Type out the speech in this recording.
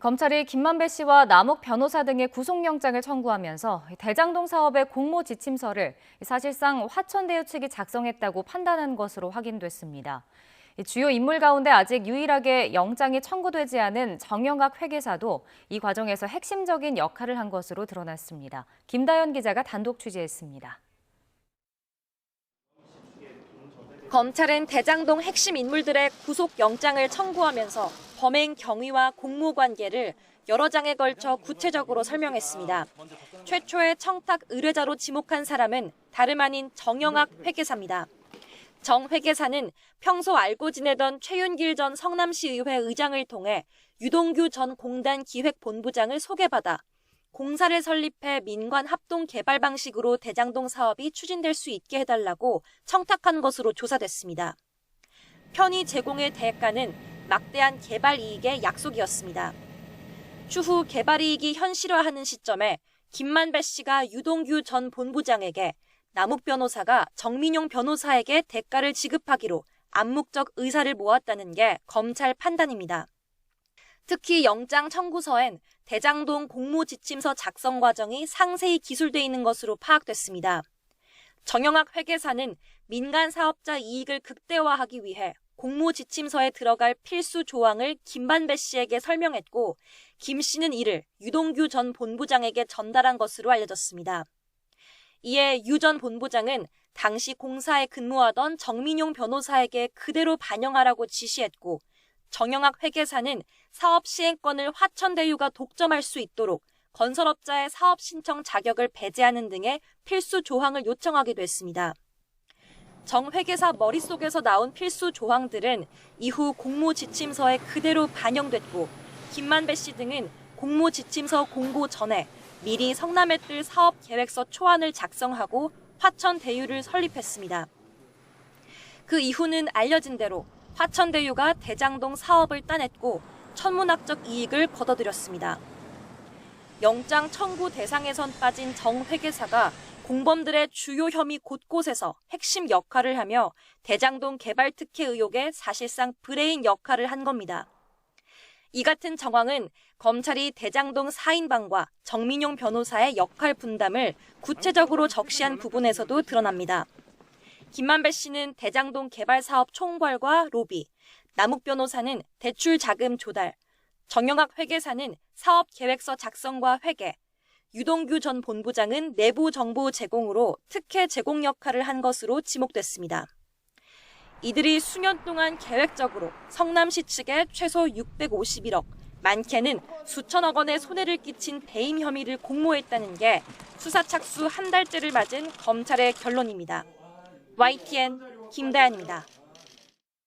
검찰이 김만배 씨와 남욱 변호사 등의 구속영장을 청구하면서 대장동 사업의 공모 지침서를 사실상 화천대유 측이 작성했다고 판단한 것으로 확인됐습니다. 주요 인물 가운데 아직 유일하게 영장이 청구되지 않은 정영학 회계사도 이 과정에서 핵심적인 역할을 한 것으로 드러났습니다. 김다연 기자가 단독 취재했습니다. 검찰은 대장동 핵심 인물들의 구속영장을 청구하면서 범행 경위와 공모 관계를 여러 장에 걸쳐 구체적으로 설명했습니다. 최초의 청탁 의뢰자로 지목한 사람은 다름 아닌 정영학 회계사입니다. 정 회계사는 평소 알고 지내던 최윤길 전 성남시의회 의장을 통해 유동규 전 공단 기획본부장을 소개받아 공사를 설립해 민관 합동 개발 방식으로 대장동 사업이 추진될 수 있게 해달라고 청탁한 것으로 조사됐습니다. 편의 제공의 대가는 막대한 개발 이익의 약속이었습니다. 추후 개발 이익이 현실화하는 시점에 김만배 씨가 유동규 전 본부장에게 남욱 변호사가 정민용 변호사에게 대가를 지급하기로 암묵적 의사를 모았다는 게 검찰 판단입니다. 특히 영장 청구서엔 대장동 공모지침서 작성 과정이 상세히 기술돼 있는 것으로 파악됐습니다. 정영학 회계사는 민간 사업자 이익을 극대화하기 위해 공모지침서에 들어갈 필수 조항을 김만배 씨에게 설명했고 김 씨는 이를 유동규 전 본부장에게 전달한 것으로 알려졌습니다. 이에 유 전 본부장은 당시 공사에 근무하던 정민용 변호사에게 그대로 반영하라고 지시했고 정영학 회계사는 사업 시행권을 화천대유가 독점할 수 있도록 건설업자의 사업 신청 자격을 배제하는 등의 필수 조항을 요청하기도 했습니다. 정 회계사 머릿속에서 나온 필수 조항들은 이후 공모지침서에 그대로 반영됐고 김만배 씨 등은 공모지침서 공고 전에 미리 성남에 뜰 사업계획서 초안을 작성하고 화천대유를 설립했습니다. 그 이후는 알려진 대로 화천대유가 대장동 사업을 따냈고 천문학적 이익을 거둬들였습니다. 영장 청구 대상에선 빠진 정 회계사가 공범들의 주요 혐의 곳곳에서 핵심 역할을 하며 대장동 개발 특혜 의혹에 사실상 브레인 역할을 한 겁니다. 이 같은 정황은 검찰이 대장동 4인방과 정민용 변호사의 역할 분담을 구체적으로 적시한 부분에서도 드러납니다. 김만배 씨는 대장동 개발 사업 총괄과 로비, 남욱 변호사는 대출 자금 조달, 정영학 회계사는 사업 계획서 작성과 회계, 유동규 전 본부장은 내부 정보 제공으로 특혜 제공 역할을 한 것으로 지목됐습니다. 이들이 수년 동안 계획적으로 성남시 측에 최소 651억, 많게는 수천억 원의 손해를 끼친 배임 혐의를 공모했다는 게 수사 착수 한 달째를 맞은 검찰의 결론입니다. YTN 김다연입니다.